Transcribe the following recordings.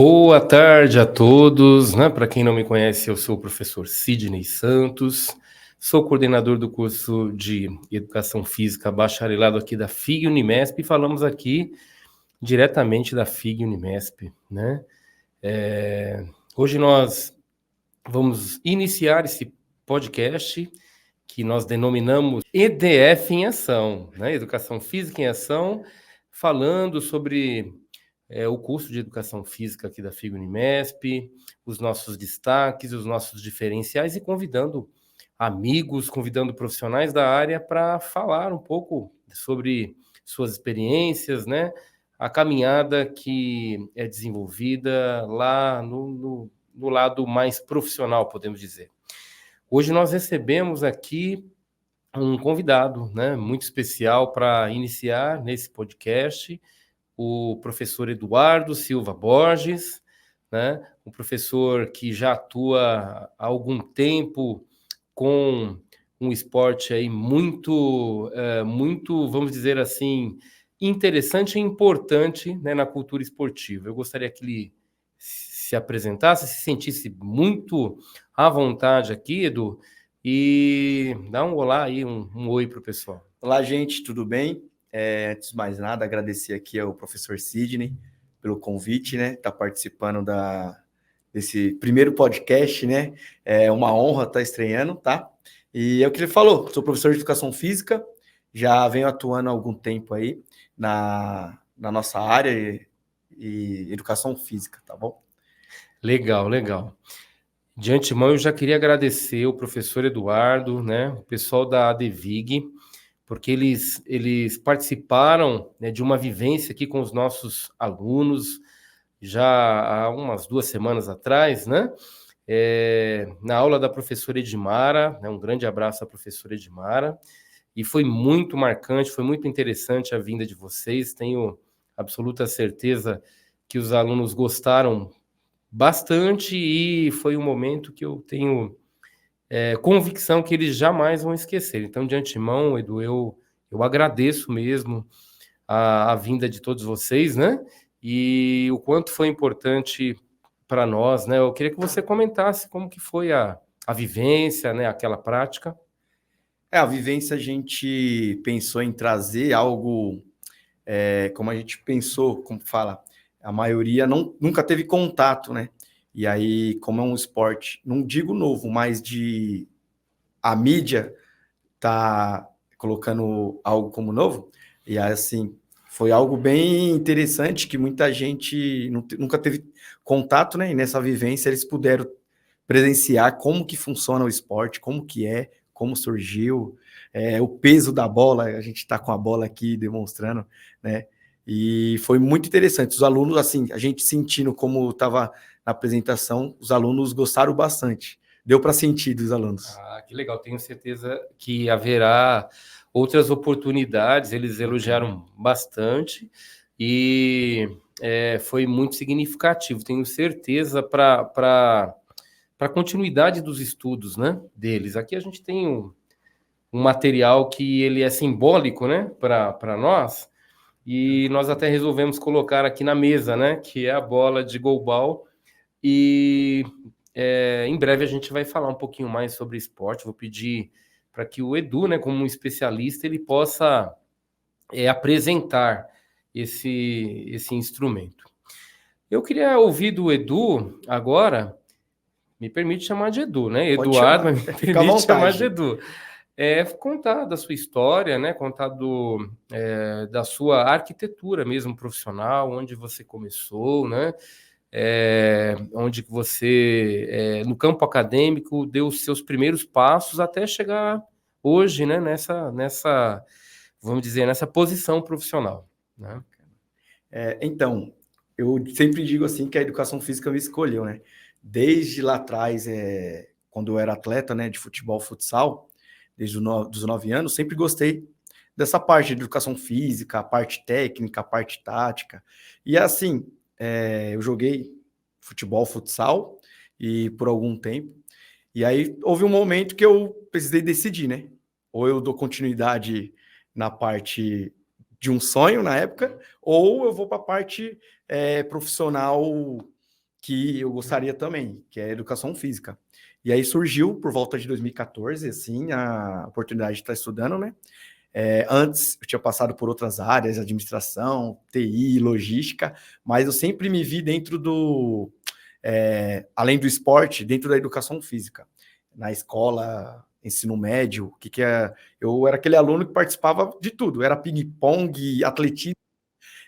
Boa tarde a todos, né? Para quem não me conhece, eu sou o professor Sidney Santos, sou coordenador do curso de Educação Física bacharelado aqui da FIG Unimesp e falamos aqui diretamente da FIG Unimesp, né? Hoje nós vamos iniciar esse podcast que nós denominamos EDF em Ação, né? Educação Física em Ação, falando sobre o curso de Educação Física aqui da FIG Unimesp, os nossos destaques, os nossos diferenciais e convidando amigos, convidando profissionais da área para falar um pouco sobre suas experiências, né? A caminhada que é desenvolvida lá no lado mais profissional, podemos dizer. Hoje nós recebemos aqui um convidado, né, muito especial para iniciar nesse podcast, o professor Eduardo Silva Borges, né, um professor que já atua há algum tempo com um esporte aí muito, vamos dizer assim, interessante e importante, né, na cultura esportiva. Eu gostaria que ele se apresentasse, se sentisse muito à vontade aqui, Edu, e dá um olá aí, um oi para o pessoal. Olá, gente, tudo bem? Antes de mais nada, agradecer aqui ao professor Sidney pelo convite, né? Tá participando desse primeiro podcast, né? É uma honra estar estreando, tá? E é o que ele falou, sou professor de Educação Física, já venho atuando há algum tempo aí na nossa área e Educação Física, tá bom? Legal, legal. De antemão, eu já queria agradecer o professor Eduardo, né, o pessoal da ADVIG, porque eles participaram, né, de uma vivência aqui com os nossos alunos já há umas 2 semanas atrás, né? Na aula da professora Edmara, né, um grande abraço à professora Edmara, e foi muito marcante, foi muito interessante a vinda de vocês, tenho absoluta certeza que os alunos gostaram bastante e foi um momento que eu tenho convicção que eles jamais vão esquecer. Então, de antemão, Edu, eu agradeço mesmo a vinda de todos vocês, né? E o quanto foi importante para nós, né? Eu queria que você comentasse como que foi a vivência, né? Aquela prática. A vivência a gente pensou em trazer algo, como a gente pensou, como fala, a maioria nunca teve contato, né? E aí, como é um esporte, não digo novo, mas a mídia tá colocando algo como novo, e assim, foi algo bem interessante que muita gente nunca teve contato, né? E nessa vivência eles puderam presenciar como que funciona o esporte, como que como surgiu, o peso da bola, a gente está com a bola aqui demonstrando, né? E foi muito interessante. Os alunos, assim, a gente sentindo como estava na apresentação, os alunos gostaram bastante. Deu para sentir dos alunos. Ah, que legal. Tenho certeza que haverá outras oportunidades. Eles elogiaram bastante e foi muito significativo. Tenho certeza para a continuidade dos estudos, né, deles. Aqui a gente tem um material que ele é simbólico, né, para nós, e nós até resolvemos colocar aqui na mesa, né, que é a bola de goalball, e em breve a gente vai falar um pouquinho mais sobre esporte. Vou pedir para que o Edu, né, como um especialista, ele possa apresentar esse instrumento. Eu queria ouvir do Edu agora, me permite chamar de Edu, né? Pode Eduardo, chamar, mas me fica à permite chamar de vontade. Edu. Contar da sua história, né? Contar da sua arquitetura mesmo profissional, onde você começou, né? Onde você, no campo acadêmico, deu os seus primeiros passos até chegar hoje, né? Vamos dizer, nessa posição profissional, né? Então, eu sempre digo assim que a educação física me escolheu, né? Desde lá atrás, quando eu era atleta, né, de futebol, futsal, desde os 9 anos, sempre gostei dessa parte de educação física, a parte técnica, a parte tática. E assim, eu joguei futebol, futsal, e por algum tempo. E aí houve um momento que eu precisei decidir, né? Ou eu dou continuidade na parte de um sonho na época, ou eu vou para a parte profissional que eu gostaria também, que é a educação física. E aí surgiu, por volta de 2014, assim, a oportunidade de estar estudando, né? Antes eu tinha passado por outras áreas, administração, TI, logística, mas eu sempre me vi dentro além do esporte, dentro da educação física. Na escola, ensino médio, eu era aquele aluno que participava de tudo, era ping-pong, atletismo,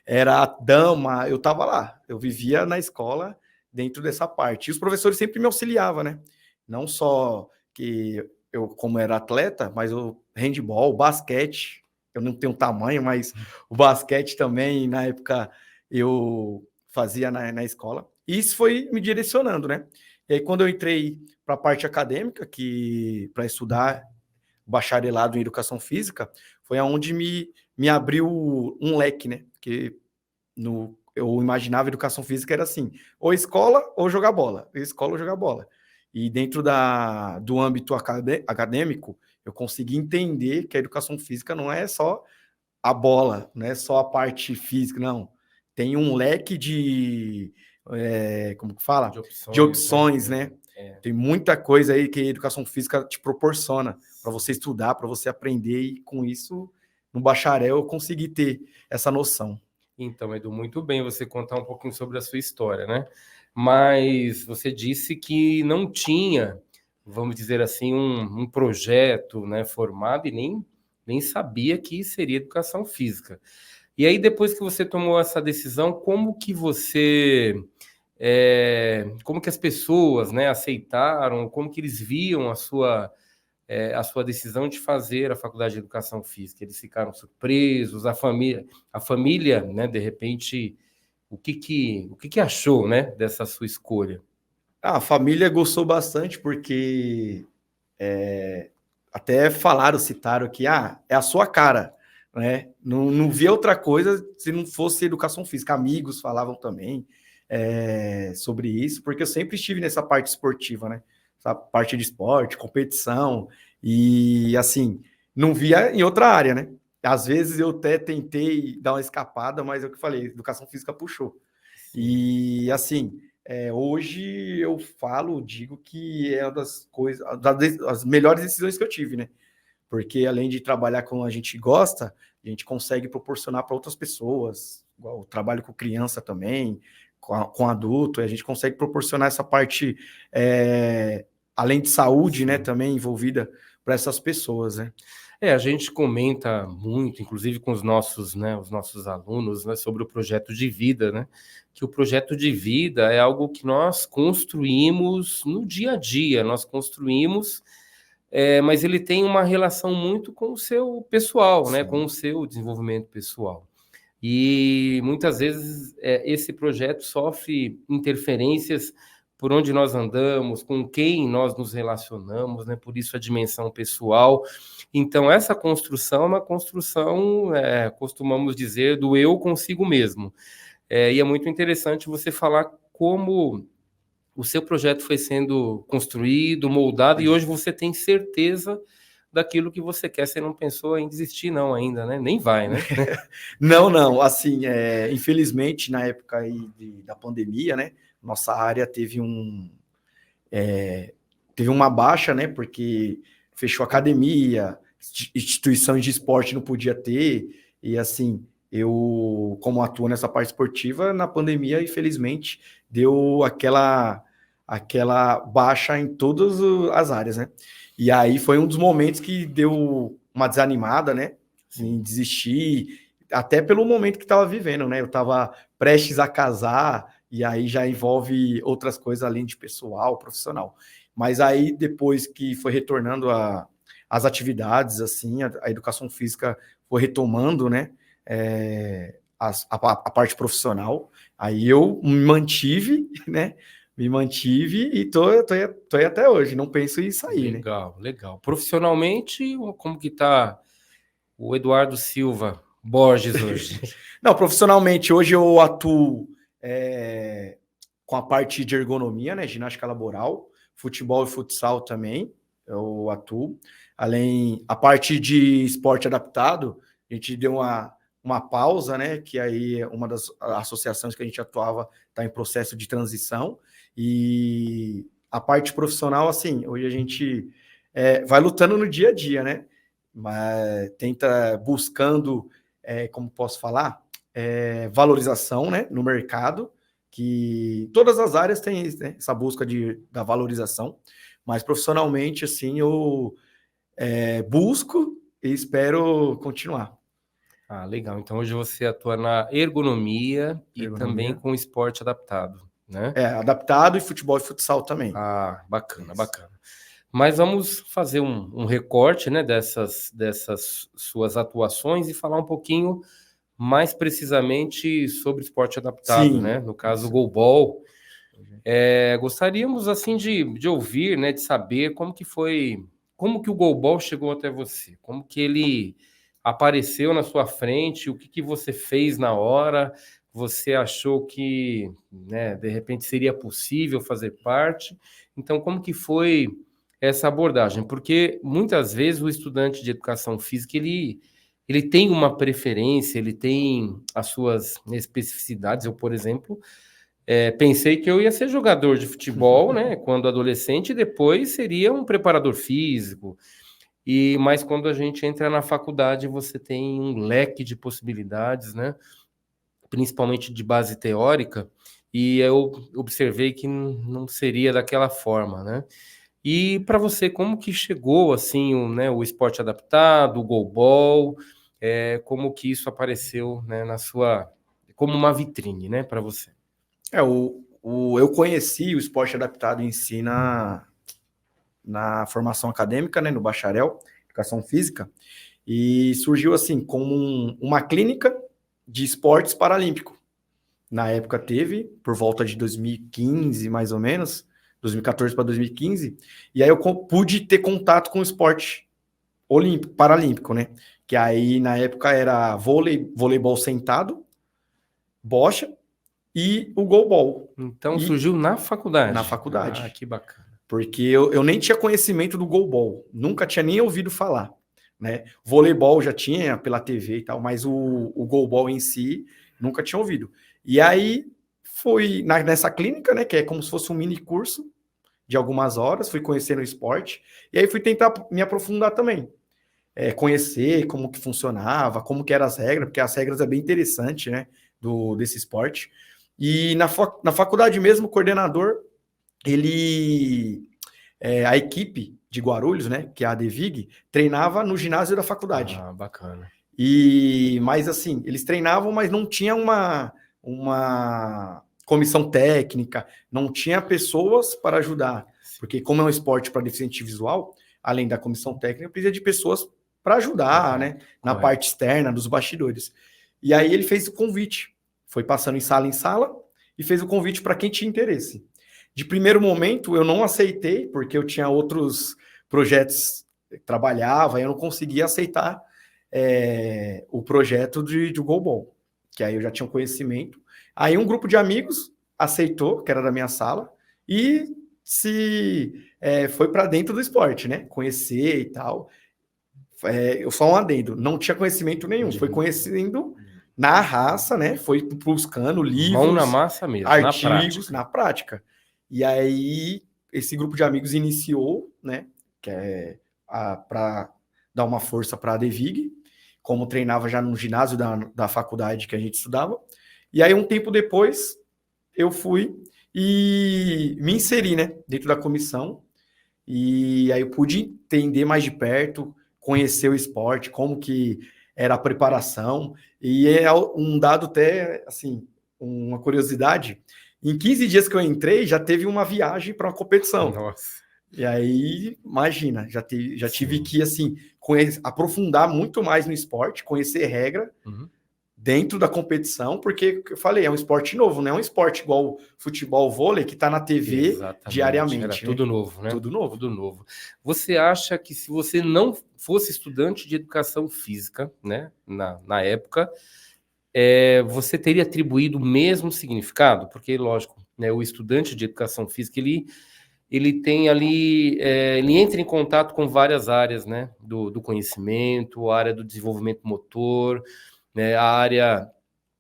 era dama, eu estava lá, eu vivia na escola dentro dessa parte. E os professores sempre me auxiliavam, né? Não só que eu, como era atleta, mas o handball, o basquete, eu não tenho tamanho, mas o basquete também, na época, eu fazia na escola. E isso foi me direcionando, né? E aí, quando eu entrei para a parte acadêmica, para estudar bacharelado em educação física, foi aonde me abriu um leque, né? Porque eu imaginava educação física era assim, ou escola ou jogar bola, escola ou jogar bola. E dentro do âmbito acadêmico, eu consegui entender que a educação física não é só a bola, não é só a parte física, não. Tem um leque como que fala? De opções, né? Tem muita coisa aí que a educação física te proporciona para você estudar, para você aprender, e com isso, no bacharel, eu consegui ter essa noção. Então, Edu, muito bem você contar um pouquinho sobre a sua história, né? Mas você disse que não tinha, vamos dizer assim, um projeto, né, formado, e nem sabia que seria educação física. E aí, depois que você tomou essa decisão, como que as pessoas, né, aceitaram, como que eles viam a sua decisão de fazer a faculdade de educação física? Eles ficaram surpresos, a família, né, de repente, o que achou, né, dessa sua escolha? A família gostou bastante porque até citaram que é a sua cara, né? Não via outra coisa se não fosse educação física. Amigos falavam também sobre isso, porque eu sempre estive nessa parte esportiva, né? Essa parte de esporte, competição, e assim, não via em outra área, né? Às vezes eu até tentei dar uma escapada, mas é o que eu falei, educação física puxou. E assim, hoje eu digo que é uma das coisas, das melhores decisões que eu tive, né? Porque além de trabalhar com a gente gosta, a gente consegue proporcionar para outras pessoas, igual o trabalho com criança também, com adulto, e a gente consegue proporcionar essa parte, além de saúde, né, também envolvida para essas pessoas, né? A gente comenta muito, inclusive com os nossos alunos, né, sobre o projeto de vida, né? Que o projeto de vida é algo que nós construímos no dia a dia, nós construímos, mas ele tem uma relação muito com o seu pessoal, né? Com o seu desenvolvimento pessoal. E muitas vezes esse projeto sofre interferências por onde nós andamos, com quem nós nos relacionamos, né? Por isso a dimensão pessoal. Então, essa construção é uma construção, costumamos dizer, do eu consigo mesmo. E é muito interessante você falar como o seu projeto foi sendo construído, moldado, e hoje você tem certeza daquilo que você quer. Você não pensou em desistir, não, ainda, né? Nem vai, né? Não. Assim, infelizmente, na época aí da pandemia, né? Nossa área teve uma baixa, né? Porque fechou academia, instituições de esporte não podia ter, e assim, eu, como atuo nessa parte esportiva, na pandemia, infelizmente, deu aquela baixa em todas as áreas, né? E aí foi um dos momentos que deu uma desanimada, né? Em desistir, até pelo momento que estava vivendo, né? Eu estava prestes a casar, e aí já envolve outras coisas além de pessoal, profissional. Mas aí, depois que foi retornando as atividades, assim, a educação física foi retomando, né? A parte profissional, aí eu me mantive, né? Me mantive e tô aí até hoje, não penso em sair, né? Legal. Profissionalmente, como que tá o Eduardo Silva Borges hoje? Não, profissionalmente, hoje eu atuo com a parte de ergonomia, né? Ginástica laboral, futebol e futsal também, eu atuo. Além, a parte de esporte adaptado, a gente deu uma pausa, né? Que aí uma das associações que a gente atuava está em processo de transição. E a parte profissional, assim, hoje a gente vai lutando no dia a dia, né? Mas tenta buscando, como posso falar, valorização, né, no mercado, que todas as áreas têm, né, essa busca da valorização, mas profissionalmente, assim, eu busco e espero continuar. Ah, legal. Então hoje você atua na ergonomia e também com esporte adaptado, né? Adaptado e futebol e futsal também. Ah, bacana, bacana. Mas vamos fazer um recorte, né, dessas suas atuações e falar um pouquinho mais precisamente sobre esporte adaptado, Sim, né? No caso, o goalball. Gostaríamos, assim, de ouvir, né, de saber como que foi, como que o goalball chegou até você, como que ele apareceu na sua frente, o que que você fez na hora, você achou que, né, de repente seria possível fazer parte. Então, como que foi essa abordagem? Porque muitas vezes o estudante de educação física, ele tem uma preferência, ele tem as suas especificidades. Eu, por exemplo, pensei que eu ia ser jogador de futebol, né, quando adolescente, e depois seria um preparador físico. Mas quando a gente entra na faculdade, você tem um leque de possibilidades, né, principalmente de base teórica, e eu observei que não seria daquela forma, né? E para você, como que chegou assim, o esporte adaptado, o goalball, como que isso apareceu, né, como uma vitrine, né, para você? Eu conheci o esporte adaptado em si na formação acadêmica, né, no bacharel, educação física, e surgiu assim como uma clínica de esportes paralímpico. Na época teve, por volta de 2015, mais ou menos, 2014 para 2015, e aí eu pude ter contato com o esporte olímpico, paralímpico, né? Que aí na época era voleibol sentado, bocha e o goalball. Então surgiu na faculdade. Na faculdade. Ah, que bacana. Porque eu nem tinha conhecimento do goalball, nunca tinha nem ouvido falar, né? Voleibol já tinha pela TV e tal, mas o goalball em si nunca tinha ouvido. E aí fui nessa clínica, né, que é como se fosse um mini curso de algumas horas, fui conhecendo o esporte, e aí fui tentar me aprofundar também. Conhecer como que funcionava, como que eram as regras, porque as regras é bem interessante, né, desse esporte. E na faculdade mesmo, o coordenador, a equipe de Guarulhos, né, que é a ADVIG, treinava no ginásio da faculdade. Ah, bacana. Mas assim, eles treinavam, mas não tinha uma comissão técnica, não tinha pessoas para ajudar, porque como é um esporte para deficiente visual, além da comissão técnica, precisa de pessoas para ajudar, né, na parte externa dos bastidores. E aí ele fez o convite, foi passando em sala e fez o convite para quem tinha interesse. De primeiro momento eu não aceitei, porque eu tinha outros projetos, trabalhava, e eu não conseguia aceitar o projeto de goalball, que aí eu já tinha um conhecimento. Aí um grupo de amigos aceitou, que era da minha sala, e foi para dentro do esporte, né? Conhecer e tal. Eu só um adendo, não tinha conhecimento nenhum, foi conhecendo na raça, né? Foi buscando livros, mão na massa mesmo, artigos, na prática. E aí esse grupo de amigos iniciou, né? Que é para dar uma força para a ADVIG, como treinava já no ginásio da faculdade que a gente estudava. E aí, um tempo depois, eu fui e me inseri, né, dentro da comissão. E aí eu pude entender mais de perto, conhecer o esporte, como que era a preparação. E é um dado até, assim, uma curiosidade. Em 15 dias que eu entrei, já teve uma viagem para uma competição. Nossa. E aí, imagina, já tive que, assim, aprofundar muito mais no esporte, conhecer regra dentro da competição, porque eu falei, é um esporte novo, não é um esporte igual futebol, vôlei, que está na TV diariamente. Era tudo novo, né? Tudo novo. Tudo novo. Você acha que se você não fosse estudante de educação física, né, na época, você teria atribuído o mesmo significado? Porque, lógico, né, o estudante de educação física, ele tem ali, ele entra em contato com várias áreas, né, do conhecimento, a área do desenvolvimento motor, né, a área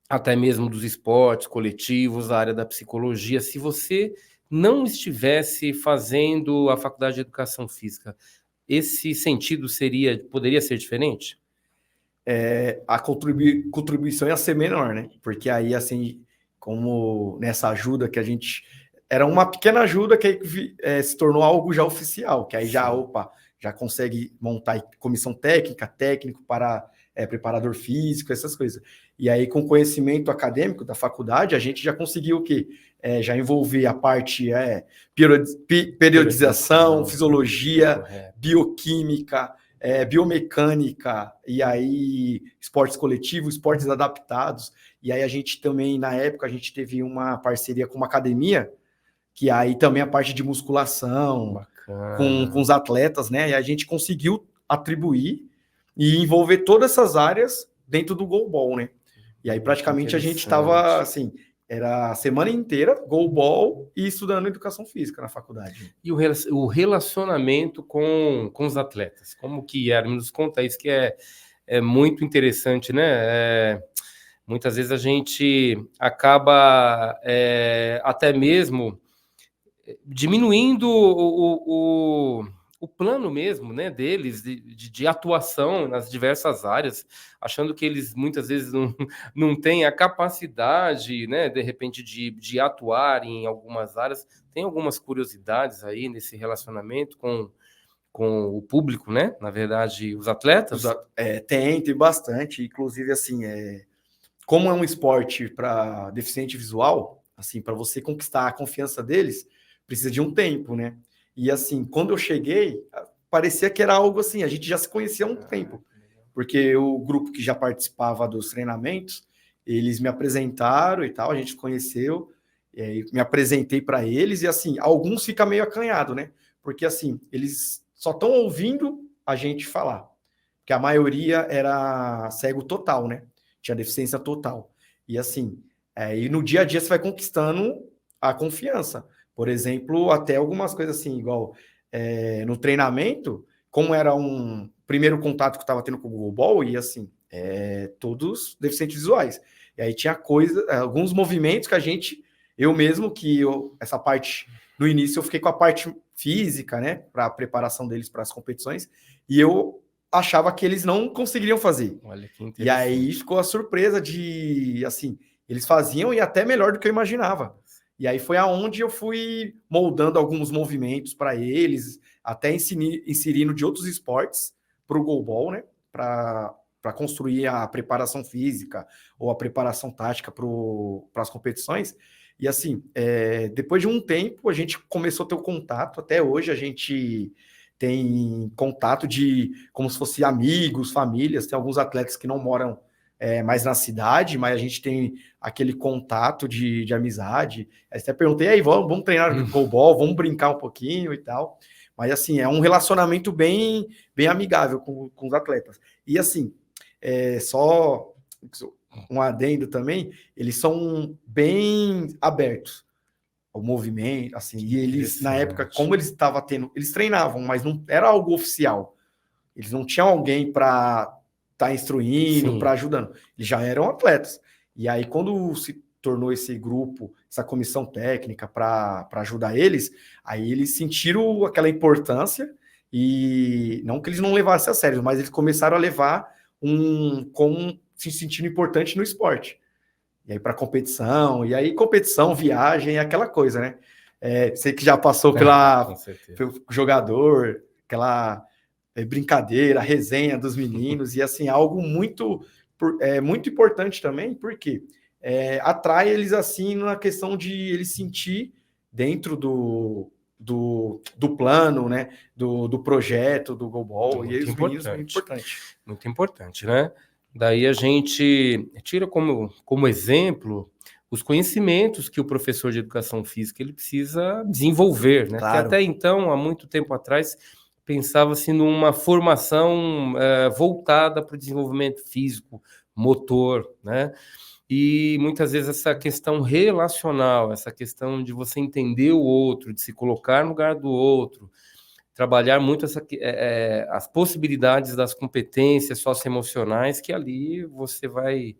até mesmo dos esportes coletivos, a área da psicologia. Se você não estivesse fazendo a faculdade de educação física, esse sentido poderia ser diferente? A contribuição ia ser menor, né? Porque aí, assim, como nessa ajuda que a gente... Era uma pequena ajuda que aí, se tornou algo já oficial, que aí já, opa, já consegue montar comissão técnica, técnico para preparador físico, essas coisas. E aí, com conhecimento acadêmico da faculdade, a gente já conseguiu o quê? Já envolver a parte periodização, fisiologia, bioquímica, biomecânica, e aí esportes coletivos, esportes adaptados. E aí a gente também, na época, a gente teve uma parceria com uma academia, que aí também a parte de musculação, com os atletas, né? E a gente conseguiu atribuir e envolver todas essas áreas dentro do goalball, né? E aí praticamente a gente estava assim, era a semana inteira goalball e estudando educação física na faculdade. E o relacionamento com os atletas, como que era? Nos conta isso, que é muito interessante, né? Muitas vezes a gente acaba até mesmo diminuindo o plano mesmo, né, deles de atuação nas diversas áreas, achando que eles muitas vezes não têm a capacidade, né, de repente de atuar em algumas áreas. Tem algumas curiosidades aí nesse relacionamento com o público, né? Na verdade, os atletas? Tem bastante. Inclusive, assim, como é um esporte para deficiente visual, assim, para você conquistar a confiança deles, precisa de um tempo, né? E assim, quando eu cheguei, parecia que era algo assim, a gente já se conhecia há um tempo, porque o grupo que já participava dos treinamentos, eles me apresentaram e tal, a gente se conheceu, e aí me apresentei para eles, e assim, alguns ficam meio acanhado, né? Porque assim, eles só estão ouvindo a gente falar, porque a maioria era cego total, né? Tinha deficiência total. E assim, e no dia a dia você vai conquistando a confiança. Por exemplo, até algumas coisas assim, igual no treinamento, como era um primeiro contato que eu estava tendo com o Google Ball, e assim, todos deficientes visuais. E aí tinha alguns movimentos que eu mesmo, essa parte, no início eu fiquei com a parte física, né, para a preparação deles para as competições, e eu achava que eles não conseguiriam fazer. Olha que interessante. E aí ficou a surpresa de, assim, eles faziam e até melhor do que eu imaginava. E aí foi aonde eu fui moldando alguns movimentos para eles, até inserindo de outros esportes para o goalball, né? Para construir a preparação física ou a preparação tática para as competições. E assim, depois de um tempo, a gente começou a ter o contato. Até hoje a gente tem contato de como se fosse amigos, famílias. Tem alguns atletas que não moram mais na cidade, mas a gente tem aquele contato de amizade. Aí até perguntei, aí, vamos treinar goalball, vamos brincar um pouquinho e tal. Mas assim, é um relacionamento bem, bem amigável com os atletas. E assim, só um adendo também, eles são bem abertos ao movimento, assim, e eles, na época, como eles estavam tendo, eles treinavam, mas não era algo oficial. Eles não tinham alguém para estar instruindo, para ajudando. Eles já eram atletas. E aí, quando se tornou esse grupo, essa comissão técnica para ajudar eles, aí eles sentiram aquela importância, e não que eles não levassem a sério, mas eles começaram a levar como se sentindo importante no esporte. E aí para competição, e aí competição, viagem, aquela coisa, né? Você que já passou pelo jogador, aquela brincadeira, resenha dos meninos, e assim, algo muito importante também, porque atrai eles assim na questão de eles sentir dentro do plano, né? Do projeto, do goalball, e aí os meninos muito importante. Muito importante, né? Daí a gente tira como exemplo os conhecimentos que o professor de educação física ele precisa desenvolver, né? Claro. Porque até então, há muito tempo atrás, pensava-se numa formação voltada para o desenvolvimento físico, motor, né? E muitas vezes essa questão relacional, essa questão de você entender o outro, de se colocar no lugar do outro, trabalhar muito as possibilidades das competências socioemocionais que ali você vai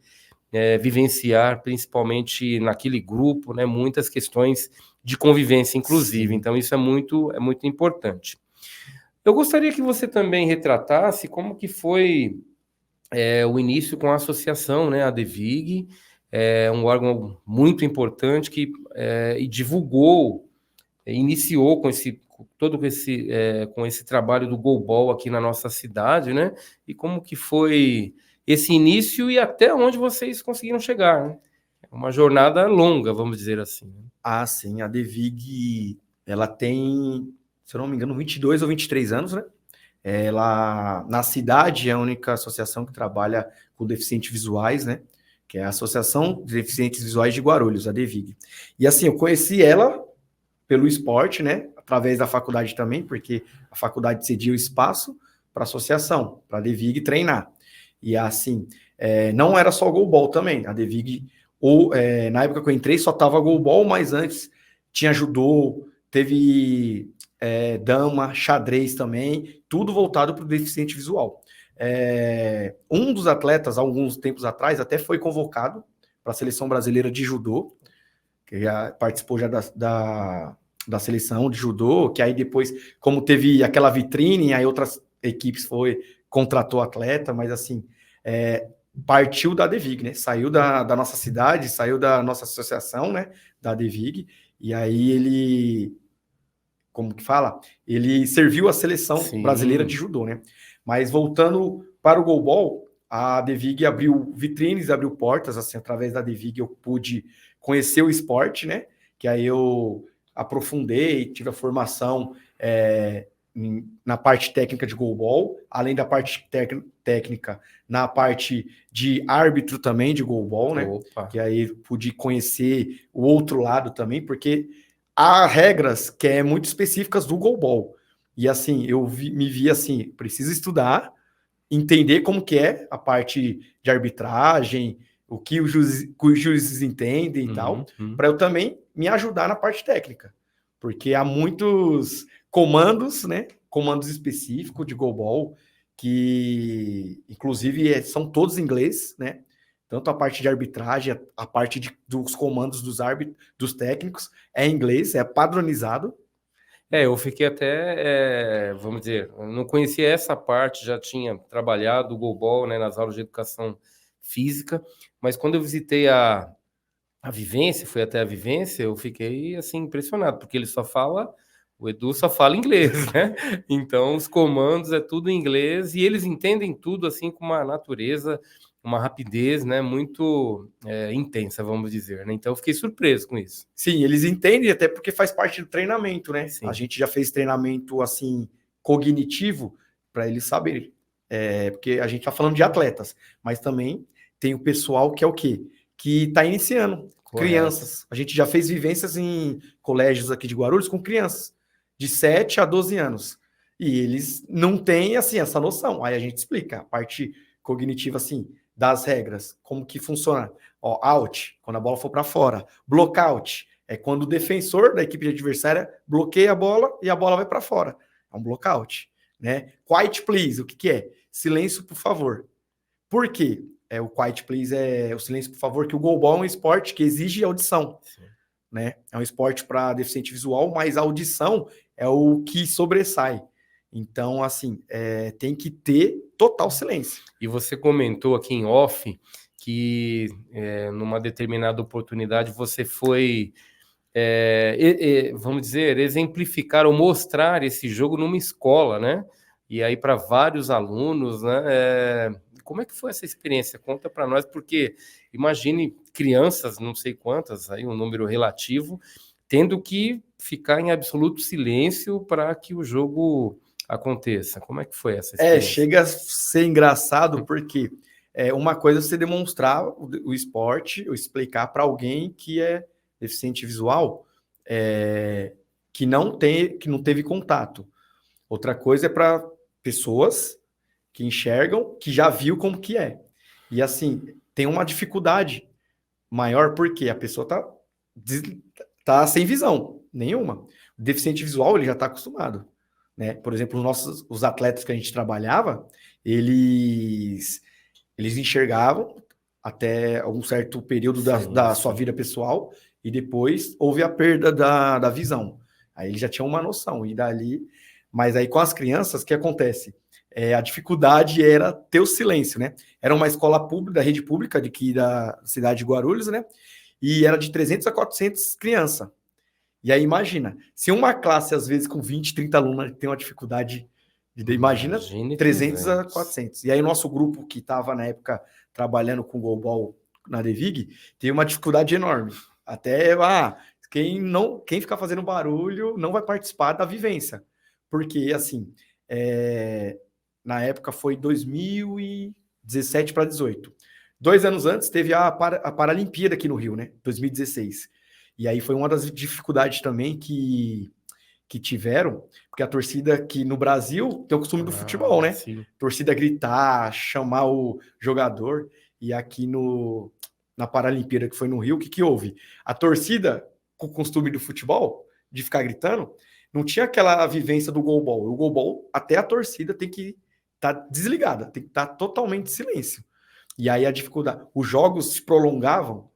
vivenciar, principalmente naquele grupo, né, muitas questões de convivência, inclusive. Sim. Então, isso é muito importante. Eu gostaria que você também retratasse como que foi o início com a associação, né, a DEVIG, um órgão muito importante que divulgou, iniciou com esse trabalho do goalball aqui na nossa cidade, né? E como que foi esse início e até onde vocês conseguiram chegar, né? Uma jornada longa, vamos dizer assim. Ah, sim, a DEVIG, ela tem, se eu não me engano, 22 ou 23 anos, né? Ela, na cidade, é a única associação que trabalha com deficientes visuais, né? Que é a Associação de Deficientes Visuais de Guarulhos, a DEVIG. E assim, eu conheci ela pelo esporte, né? Através da faculdade também, porque a faculdade cedia o espaço para a associação, para a DEVIG treinar. E assim, não era só goalball também. A DEVIG, na época que eu entrei, só tava goalball, mas antes tinha judô, teve dama, xadrez também, tudo voltado para o deficiente visual. Um dos atletas, alguns tempos atrás, até foi convocado para a seleção brasileira de judô, que já participou já da seleção de judô, que aí depois, como teve aquela vitrine, aí outras equipes contratou atleta, mas assim, partiu da DEVIG, né? Saiu da nossa cidade, saiu da nossa associação, né? Da DEVIG, e aí ele, como que fala? Ele serviu a seleção brasileira de judô, né? Mas voltando para o goalball, a DEVIG abriu vitrines, abriu portas, assim, através da DEVIG eu pude conhecer o esporte, né? Que aí eu aprofundei, tive a formação na parte técnica de goalball, além da parte técnica, na parte de árbitro também de goalball, né? Opa. Que aí pude conhecer o outro lado também, porque há regras que é muito específicas do goalball. E assim, me vi assim, preciso estudar, entender como que é a parte de arbitragem, o que os juízes entendem e tal, para eu também me ajudar na parte técnica. Porque há muitos comandos, né? Comandos específicos de goalball, que inclusive são todos em inglês, né? Tanto a parte de arbitragem, a parte dos comandos dos técnicos é em inglês, é padronizado. Eu fiquei até, vamos dizer, eu não conhecia essa parte, já tinha trabalhado o goalball, né, nas aulas de educação física, mas quando eu visitei a vivência, fui até a vivência, eu fiquei, assim, impressionado, porque o Edu só fala inglês, né? Então, os comandos é tudo em inglês, e eles entendem tudo, assim, com uma natureza, uma rapidez, né, muito intensa, vamos dizer, né? Então, eu fiquei surpreso com isso. Sim, eles entendem, até porque faz parte do treinamento, né? Sim. A gente já fez treinamento, assim, cognitivo, para eles saberem. Porque a gente está falando de atletas, mas também tem o pessoal que é o quê? Que está iniciando. Correto. Crianças. A gente já fez vivências em colégios aqui de Guarulhos com crianças de 7 a 12 anos. E eles não têm, assim, essa noção. Aí a gente explica a parte cognitiva, assim, das regras, como que funciona. Ó, out, quando a bola for para fora. Blockout, é quando o defensor da equipe adversária bloqueia a bola e a bola vai para fora. É um blockout, né? Quiet please, o que é? Silêncio, por favor. Por quê? O quiet please é o silêncio, por favor, que o goalball é um esporte que exige audição, né? É um esporte para deficiente visual, mas a audição é o que sobressai. Então, assim, tem que ter total silêncio. E você comentou aqui em off que numa determinada oportunidade você foi, vamos dizer, exemplificar ou mostrar esse jogo numa escola, né? E aí para vários alunos, né? Como é que foi essa experiência? Conta para nós, porque imagine crianças, não sei quantas, aí um número relativo, tendo que ficar em absoluto silêncio para que o jogo aconteça. Como é que foi essa experiência? Chega a ser engraçado, porque uma coisa é você demonstrar o esporte, ou explicar para alguém que é deficiente visual, que não teve contato. Outra coisa é para pessoas que enxergam, que já viu como que é. E assim, tem uma dificuldade maior, porque a pessoa tá sem visão nenhuma. O deficiente visual, ele já está acostumado. né? Por exemplo, os atletas que a gente trabalhava, eles enxergavam até um certo período da sua vida pessoal e depois houve a perda da visão. Aí eles já tinham uma noção, e dali... Mas aí com as crianças, o que acontece? A dificuldade era ter o silêncio, né? Era uma escola pública, da rede pública da cidade de Guarulhos, né? E era de 300 a 400 crianças. E aí imagina, se uma classe, às vezes, com 20, 30 alunos tem uma dificuldade, imagina 300 a 400. E aí o nosso grupo, que estava na época trabalhando com goalball na Devig, teve uma dificuldade enorme. Até, quem ficar fazendo barulho não vai participar da vivência. Porque, assim, na época foi 2017 para 2018. 2 anos antes teve a Paralimpíada aqui no Rio, né? 2016. E aí foi uma das dificuldades também que tiveram, porque a torcida aqui no Brasil tem o costume do futebol, né? Sim. Torcida gritar, chamar o jogador, e aqui na Paralimpíada, que foi no Rio, o que houve? A torcida, com o costume do futebol, de ficar gritando, não tinha aquela vivência do goalball. O goalball, até a torcida tem que estar desligada, tem que estar totalmente em silêncio. E aí a dificuldade, os jogos se prolongavam,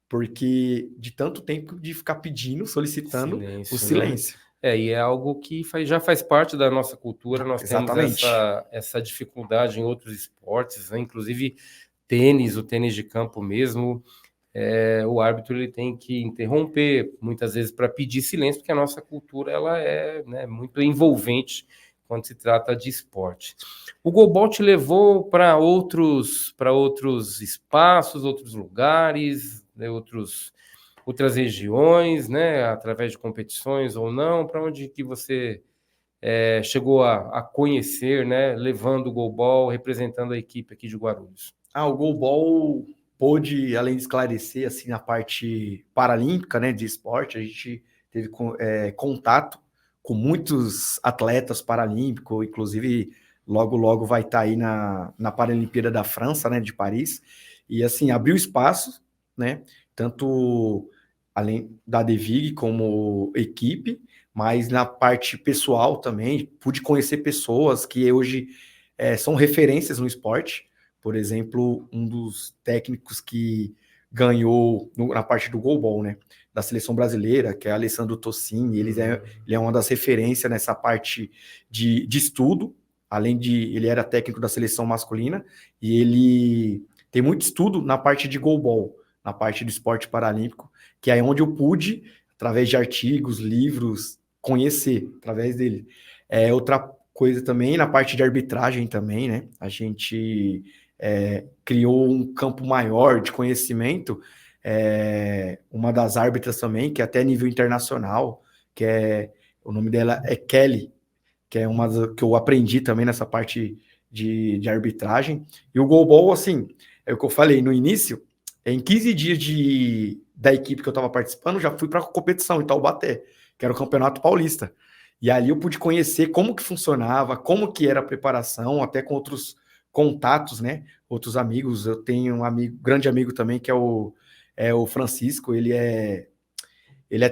porque de tanto tempo de ficar pedindo, solicitando o silêncio. Né? E é algo que já faz parte da nossa cultura, nós Exatamente. temos essa dificuldade em outros esportes, né? Inclusive tênis, o tênis de campo mesmo, o árbitro ele tem que interromper, muitas vezes, para pedir silêncio, porque a nossa cultura ela é, né, muito envolvente quando se trata de esporte. O goalball te levou para outros espaços, outros lugares, né, outras regiões, né, através de competições ou não, para onde que você chegou a conhecer, né, levando o goalball, representando a equipe aqui de Guarulhos? O goalball pôde, além de esclarecer, assim, na parte paralímpica, né, de esporte, a gente teve contato com muitos atletas paralímpicos, inclusive logo vai estar aí na Paralimpíada da França, né, de Paris, e assim, abriu espaço, né, tanto além da Devig como equipe, mas na parte pessoal também, pude conhecer pessoas que hoje são referências no esporte. Por exemplo, um dos técnicos que ganhou na parte do goalball, né, da seleção brasileira, que é Alessandro Tossini, ele é uma das referências nessa parte de estudo, além de ele era técnico da seleção masculina, e ele tem muito estudo na parte de goalball, na parte do esporte paralímpico, que é onde eu pude, através de artigos, livros, conhecer através dele. Outra coisa também, na parte de arbitragem também, né, a gente criou um campo maior de conhecimento, uma das árbitras também, que é até nível internacional, o nome dela é Kelly, que é uma que eu aprendi também nessa parte de arbitragem. E o goalball, assim, é o que eu falei no início, em 15 dias da equipe que eu estava participando, já fui para a competição em Taubaté, que era o Campeonato Paulista. E ali eu pude conhecer como que funcionava, como que era a preparação, até com outros contatos, né? Outros amigos. Eu tenho um grande amigo também, que é o Francisco. Ele é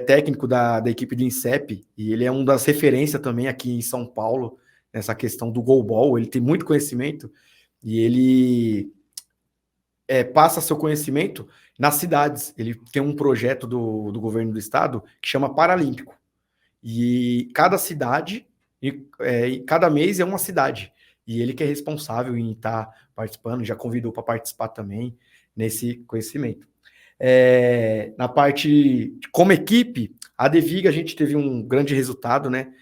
técnico da equipe do INSEP, e ele é uma das referências também aqui em São Paulo, nessa questão do goalball. Ele tem muito conhecimento, e ele passa seu conhecimento nas cidades. Ele tem um projeto do governo do estado que chama Paralímpico. E cada cidade, cada mês é uma cidade. E ele que é responsável em estar participando, já convidou para participar também nesse conhecimento. Na parte, como equipe, a Devig, a gente teve um grande resultado, né?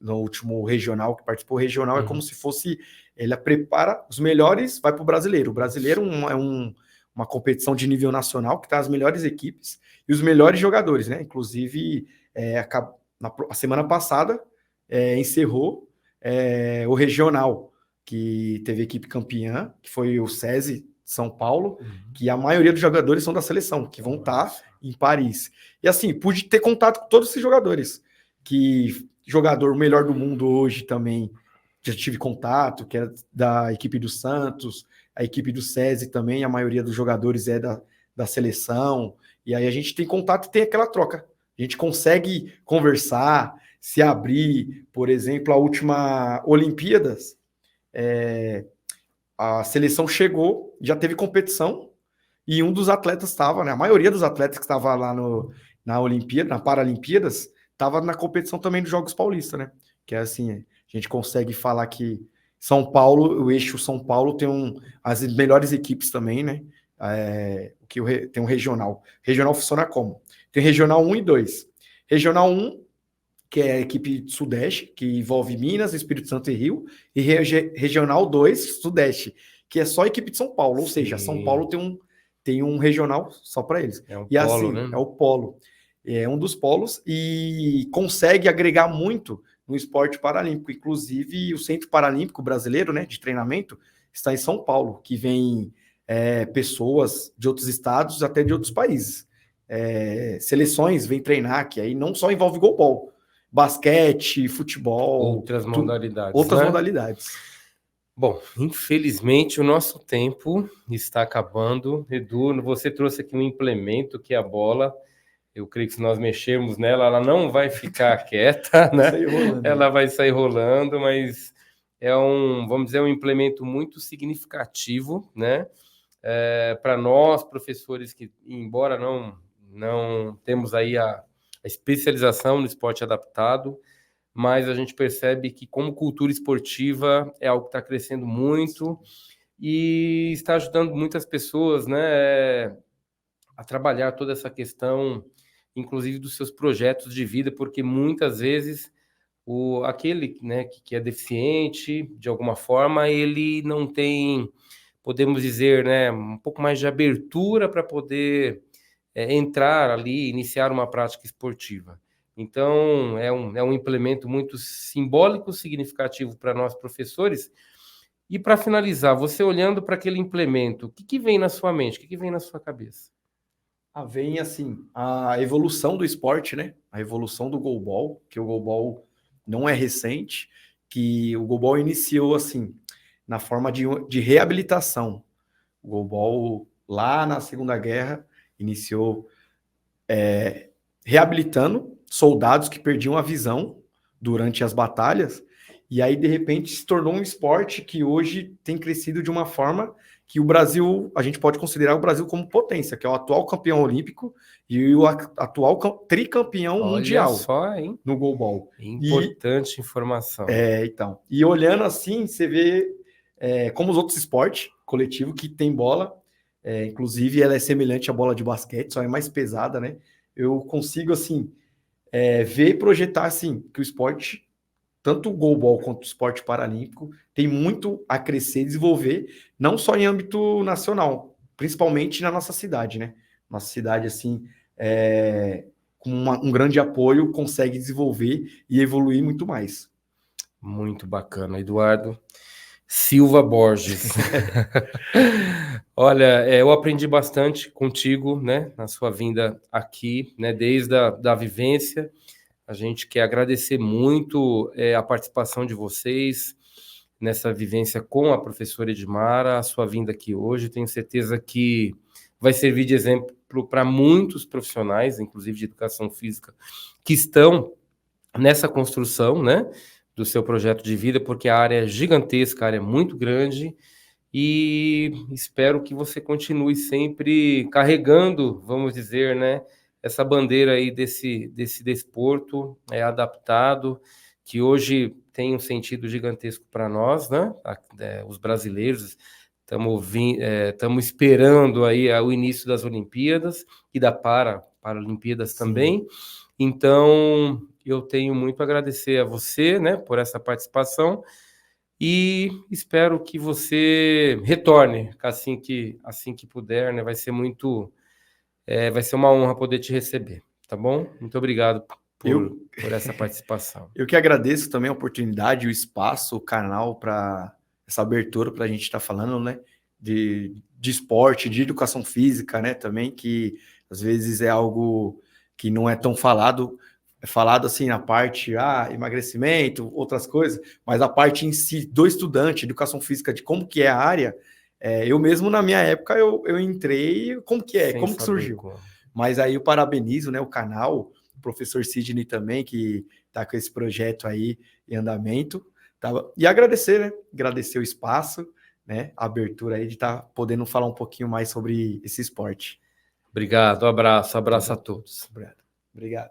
No último regional que participou. O regional é como se fosse, ele prepara os melhores, vai para o brasileiro. O brasileiro é uma competição de nível nacional que tá as melhores equipes e os melhores jogadores, né? Inclusive, a semana passada encerrou o regional, que teve equipe campeã, que foi o SESI São Paulo, que a maioria dos jogadores são da seleção, que vão estar em Paris. E assim, pude ter contato com todos esses jogadores, que jogador melhor do mundo hoje também, já tive contato, que é da equipe do Santos, a equipe do SESI também, a maioria dos jogadores é da seleção, e aí a gente tem contato e tem aquela troca. A gente consegue conversar, se abrir, por exemplo, a última Olimpíadas, a seleção chegou, já teve competição, e um dos atletas estava, né? A maioria dos atletas que estava lá na Olimpíada, na Paralimpíadas, estava na competição também dos Jogos Paulistas, né? Que é assim, a gente consegue falar que São Paulo, o eixo São Paulo tem as melhores equipes também, né? Tem um regional. Regional funciona como? Tem regional 1 e 2. Regional 1, que é a equipe Sudeste, que envolve Minas, Espírito Santo e Rio, e regional 2, Sudeste, que é só a equipe de São Paulo, ou seja, São Paulo tem um regional só para eles. É um e polo, assim, né? É o polo. É um dos polos e consegue agregar muito no esporte paralímpico. Inclusive, o Centro Paralímpico Brasileiro, né, de treinamento, está em São Paulo, que vem pessoas de outros estados, até de outros países. Seleções vêm treinar, que aí não só envolve goalball, basquete, futebol, outras modalidades. Outras modalidades. Bom, infelizmente o nosso tempo está acabando. Edu, você trouxe aqui um implemento que é a bola. Eu creio que se nós mexermos nela, ela não vai ficar quieta, né? Ela vai sair rolando, mas é vamos dizer, um implemento muito significativo, né? Para nós, professores, que embora não temos aí a especialização no esporte adaptado, mas a gente percebe que como cultura esportiva é algo que está crescendo muito e está ajudando muitas pessoas, né, a trabalhar toda essa questão, inclusive dos seus projetos de vida, porque muitas vezes aquele, né, que é deficiente, de alguma forma, ele não tem, podemos dizer, né, um pouco mais de abertura para poder entrar ali, iniciar uma prática esportiva. Então, é um implemento muito simbólico, significativo para nós professores. E para finalizar, você olhando para aquele implemento, o que vem na sua mente, o que vem na sua cabeça? Vem, assim, a evolução do esporte, né? A evolução do goalball, que o goalball não é recente, que o goalball iniciou, assim, na forma de reabilitação. O goalball, lá na Segunda Guerra, iniciou reabilitando soldados que perdiam a visão durante as batalhas, e aí, de repente, se tornou um esporte que hoje tem crescido de uma forma que o Brasil, a gente pode considerar o Brasil como potência, que é o atual campeão olímpico e o atual tricampeão mundial. Olha só, hein? No goalball. Importante informação. Então. E olhando assim, você vê como os outros esportes coletivos que tem bola, inclusive ela é semelhante à bola de basquete, só é mais pesada, né? Eu consigo, assim, ver e projetar, assim, que o esporte, tanto o goalball quanto o esporte paralímpico, tem muito a crescer e desenvolver, não só em âmbito nacional, principalmente na nossa cidade, né? Nossa cidade, assim, com um grande apoio, consegue desenvolver e evoluir muito mais. Muito bacana, Eduardo Silva Borges. Olha, eu aprendi bastante contigo, né, na sua vinda aqui, né, desde a vivência. A gente quer agradecer muito a participação de vocês nessa vivência com a professora Edmara, a sua vinda aqui hoje. Tenho certeza que vai servir de exemplo para muitos profissionais, inclusive de educação física, que estão nessa construção, né, do seu projeto de vida, porque a área é gigantesca, a área é muito grande, e espero que você continue sempre carregando, vamos dizer, né, essa bandeira aí desse desporto adaptado, que hoje tem um sentido gigantesco para nós, né, os brasileiros. Estamos esperando aí o início das Olimpíadas e da Paralimpíadas também. Então, eu tenho muito a agradecer a você, né, por essa participação e espero que você retorne assim que puder, né? Vai ser uma honra poder te receber, tá bom? Muito obrigado por essa participação. Eu que agradeço também a oportunidade, o espaço, o canal para essa abertura para a gente estar falando, né, de esporte, de educação física, né, também, que às vezes é algo que não é tão falado, é falado assim na parte, emagrecimento, outras coisas, mas a parte em si do estudante, educação física, de como que é a área, eu mesmo na minha época eu entrei, como que surgiu. Mas aí eu parabenizo, né, o canal, o professor Sidney também, que está com esse projeto aí em andamento. Tá? E agradecer, né? Agradecer o espaço, né? A abertura aí de estar podendo falar um pouquinho mais sobre esse esporte. Obrigado, abraço a todos. Obrigado.